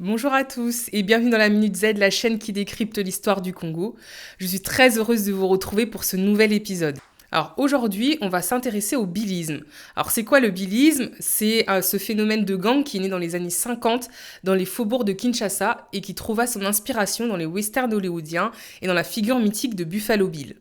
Bonjour à tous et bienvenue dans la Minute Z, la chaîne qui décrypte l'histoire du Congo. Je suis très heureuse de vous retrouver pour ce nouvel épisode. Alors aujourd'hui, on va s'intéresser au bilisme. Alors c'est quoi le bilisme ? C'est ce phénomène de gang qui est né dans les années 50 dans les faubourgs de Kinshasa et qui trouva son inspiration dans les westerns hollywoodiens et dans la figure mythique de Buffalo Bill.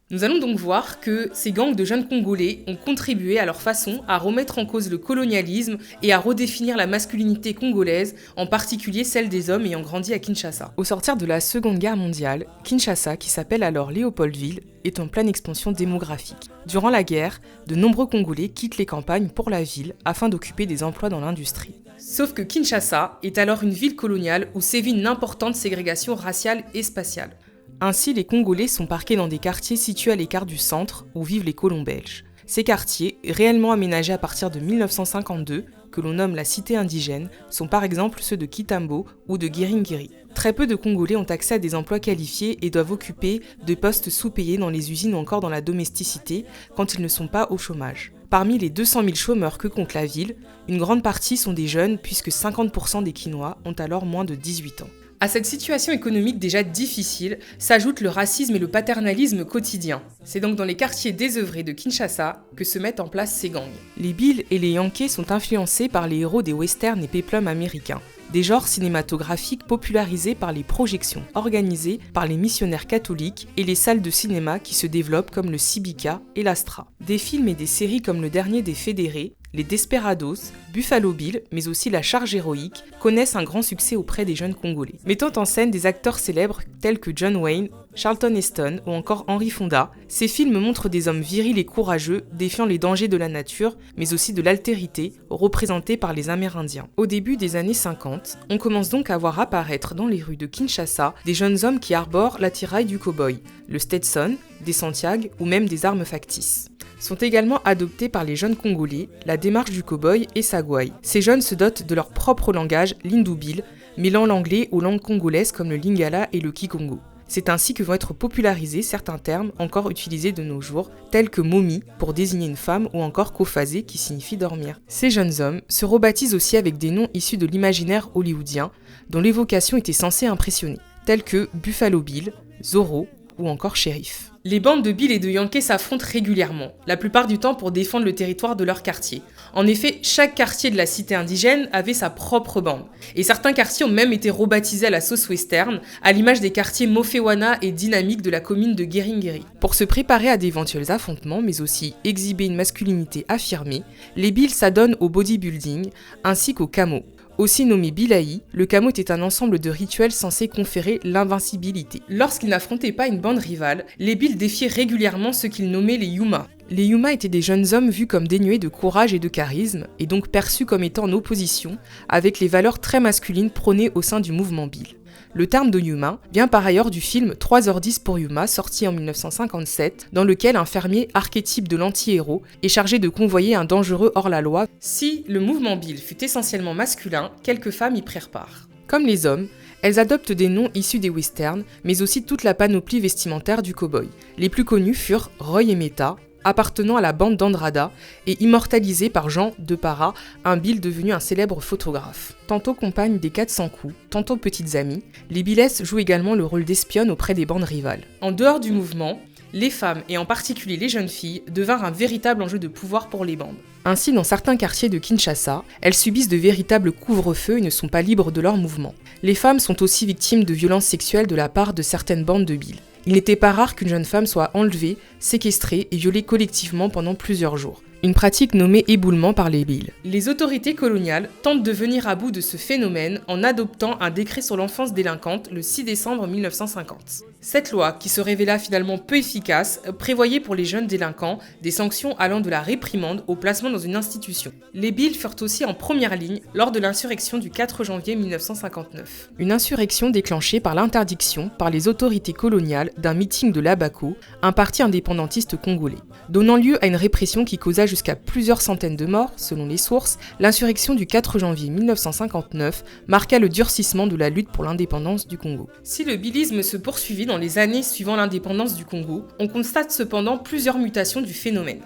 Nous allons donc voir que ces gangs de jeunes Congolais ont contribué à leur façon à remettre en cause le colonialisme et à redéfinir la masculinité congolaise, en particulier celle des hommes ayant grandi à Kinshasa. Au sortir de la Seconde Guerre mondiale, Kinshasa, qui s'appelle alors Léopoldville, est en pleine expansion démographique. Durant la guerre, de nombreux Congolais quittent les campagnes pour la ville afin d'occuper des emplois dans l'industrie. Sauf que Kinshasa est alors une ville coloniale où sévit une importante ségrégation raciale et spatiale. Ainsi, les Congolais sont parqués dans des quartiers situés à l'écart du centre où vivent les colons belges. Ces quartiers, réellement aménagés à partir de 1952, que l'on nomme la cité indigène, sont par exemple ceux de Kitambo ou de Giringiri. Très peu de Congolais ont accès à des emplois qualifiés et doivent occuper des postes sous-payés dans les usines ou encore dans la domesticité quand ils ne sont pas au chômage. Parmi les 200 000 chômeurs que compte la ville, une grande partie sont des jeunes puisque 50% des Kinois ont alors moins de 18 ans. À cette situation économique déjà difficile, s'ajoutent le racisme et le paternalisme quotidien. C'est donc dans les quartiers désœuvrés de Kinshasa que se mettent en place ces gangs. Les Bills et les Yankees sont influencés par les héros des westerns et péplums américains, des genres cinématographiques popularisés par les projections organisées par les missionnaires catholiques et les salles de cinéma qui se développent comme le Cibica et l'Astra. Des films et des séries comme le dernier des Fédérés, les Desperados, Buffalo Bill, mais aussi La Charge héroïque, connaissent un grand succès auprès des jeunes Congolais, mettant en scène des acteurs célèbres tels que John Wayne, Charlton Heston ou encore Henry Fonda. Ces films montrent des hommes virils et courageux, défiant les dangers de la nature, mais aussi de l'altérité, représentée par les Amérindiens. Au début des années 50, on commence donc à voir apparaître dans les rues de Kinshasa des jeunes hommes qui arborent l'attirail du cow-boy, le Stetson, des Santiago ou même des armes factices. Sont également adoptés par les jeunes Congolais la démarche du cow-boy et Sagouaï. Ces jeunes se dotent de leur propre langage, l'Indoubil, mêlant l'anglais aux langues congolaises comme le Lingala et le Kikongo. C'est ainsi que vont être popularisés certains termes encore utilisés de nos jours, tels que momi pour désigner une femme ou encore kophasé qui signifie dormir. Ces jeunes hommes se rebaptisent aussi avec des noms issus de l'imaginaire hollywoodien, dont l'évocation était censée impressionner, tels que Buffalo Bill, Zorro ou encore Shérif. Les bandes de Bill et de Yankee s'affrontent régulièrement, la plupart du temps pour défendre le territoire de leur quartier. En effet, chaque quartier de la cité indigène avait sa propre bande. Et certains quartiers ont même été rebaptisés à la sauce western, à l'image des quartiers Mofewana et Dynamique de la commune de Giringiri. Pour se préparer à d'éventuels affrontements, mais aussi exhiber une masculinité affirmée, les Bills s'adonnent au bodybuilding ainsi qu'au camo. Aussi nommé Bilaï, le camo était un ensemble de rituels censés conférer l'invincibilité. Lorsqu'ils n'affrontaient pas une bande rivale, les Bills défiaient régulièrement ceux qu'ils nommaient les Yuma. Les Yuma étaient des jeunes hommes vus comme dénués de courage et de charisme, et donc perçus comme étant en opposition avec les valeurs très masculines prônées au sein du mouvement Bill. Le terme de Yuma vient par ailleurs du film 3h10 pour Yuma, sorti en 1957, dans lequel un fermier archétype de l'anti-héros est chargé de convoyer un dangereux hors-la-loi. Si le mouvement Bill fut essentiellement masculin, quelques femmes y prirent part. Comme les hommes, elles adoptent des noms issus des westerns, mais aussi toute la panoplie vestimentaire du cow-boy. Les plus connus furent Roy et Meta, appartenant à la bande d'Andrada et immortalisé par Jean de Para, un Bill devenu un célèbre photographe. Tantôt compagne des 400 coups, tantôt petites amies, les Billesses jouent également le rôle d'espionnes auprès des bandes rivales. En dehors du mouvement, les femmes, et en particulier les jeunes filles, devinrent un véritable enjeu de pouvoir pour les bandes. Ainsi, dans certains quartiers de Kinshasa, elles subissent de véritables couvre-feux et ne sont pas libres de leurs mouvements. Les femmes sont aussi victimes de violences sexuelles de la part de certaines bandes de Bill. Il n'était pas rare qu'une jeune femme soit enlevée, séquestrée et violée collectivement pendant plusieurs jours. Une pratique nommée éboulement par les Bills. Les autorités coloniales tentent de venir à bout de ce phénomène en adoptant un décret sur l'enfance délinquante le 6 décembre 1950. Cette loi, qui se révéla finalement peu efficace, prévoyait pour les jeunes délinquants des sanctions allant de la réprimande au placement dans une institution. Les Bills furent aussi en première ligne lors de l'insurrection du 4 janvier 1959. Une insurrection déclenchée par l'interdiction par les autorités coloniales d'un meeting de l'Abaco, un parti indépendantiste congolais, donnant lieu à une répression qui causa jusqu'à plusieurs centaines de morts, selon les sources, l'insurrection du 4 janvier 1959 marqua le durcissement de la lutte pour l'indépendance du Congo. Si le billisme se poursuivit dans les années suivant l'indépendance du Congo, on constate cependant plusieurs mutations du phénomène.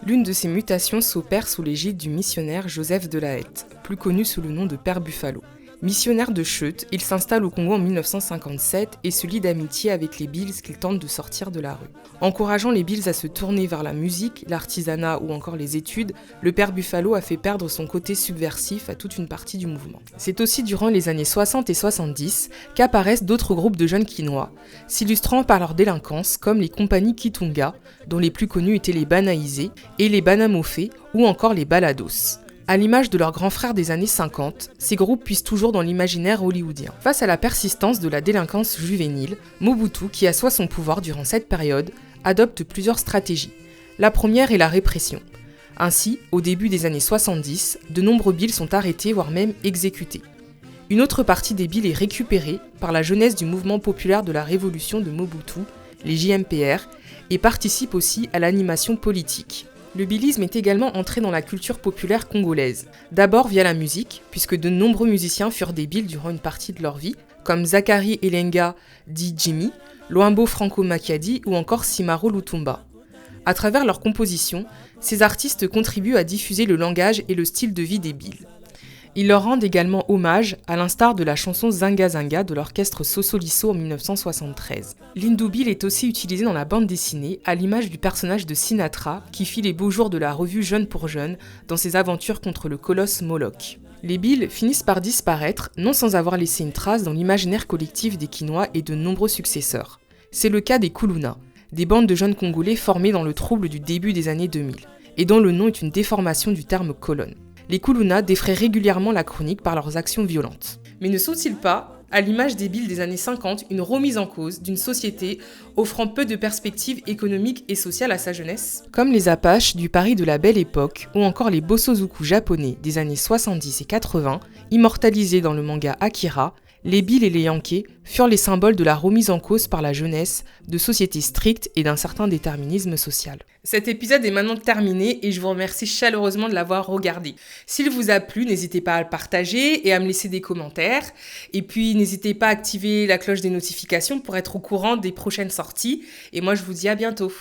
L'une de ces mutations s'opère sous l'égide du missionnaire Joseph de la Hette, plus connu sous le nom de Père Buffalo. Missionnaire de Chute, il s'installe au Congo en 1957 et se lie d'amitié avec les Bills qu'il tente de sortir de la rue. Encourageant les Bills à se tourner vers la musique, l'artisanat ou encore les études, le Père Buffalo a fait perdre son côté subversif à toute une partie du mouvement. C'est aussi durant les années 60 et 70 qu'apparaissent d'autres groupes de jeunes Kinois, s'illustrant par leur délinquance comme les compagnies Kitunga, dont les plus connus étaient les Banaïsés et les Banamofé ou encore les Balados. À l'image de leurs grands frères des années 50, ces groupes puissent toujours dans l'imaginaire hollywoodien. Face à la persistance de la délinquance juvénile, Mobutu, qui assoit son pouvoir durant cette période, adopte plusieurs stratégies. La première est la répression. Ainsi, au début des années 70, de nombreux Bills sont arrêtés, voire même exécutés. Une autre partie des Bills est récupérée par la jeunesse du mouvement populaire de la révolution de Mobutu, les JMPR, et participe aussi à l'animation politique. Le billisme est également entré dans la culture populaire congolaise. D'abord via la musique, puisque de nombreux musiciens furent des Bills durant une partie de leur vie, comme Zachary Elenga dit Jimmy, Luambo Franco Makiadi ou encore Simaro Lutumba. À travers leurs compositions, ces artistes contribuent à diffuser le langage et le style de vie des Bills. Ils leur rendent également hommage, à l'instar de la chanson Zanga Zanga de l'orchestre Sosoliso en 1973. Lindu Bill est aussi utilisé dans la bande dessinée, à l'image du personnage de Sinatra, qui fit les beaux jours de la revue Jeune pour Jeune dans ses aventures contre le colosse Moloch. Les Bills finissent par disparaître, non sans avoir laissé une trace dans l'imaginaire collectif des Kinois et de nombreux successeurs. C'est le cas des Kuluna, des bandes de jeunes Congolais formées dans le trouble du début des années 2000, et dont le nom est une déformation du terme colonne. Les Kuluna défraient régulièrement la chronique par leurs actions violentes. Mais ne sont-ils pas, à l'image des Bills des années 50, une remise en cause d'une société offrant peu de perspectives économiques et sociales à sa jeunesse ? Comme les Apaches du Paris de la Belle Époque, ou encore les Bosozoku japonais des années 70 et 80, immortalisés dans le manga Akira, les Bills et les Yankees furent les symboles de la remise en cause par la jeunesse, de sociétés strictes et d'un certain déterminisme social. Cet épisode est maintenant terminé et je vous remercie chaleureusement de l'avoir regardé. S'il vous a plu, n'hésitez pas à le partager et à me laisser des commentaires. Et puis n'hésitez pas à activer la cloche des notifications pour être au courant des prochaines sorties. Et moi je vous dis à bientôt.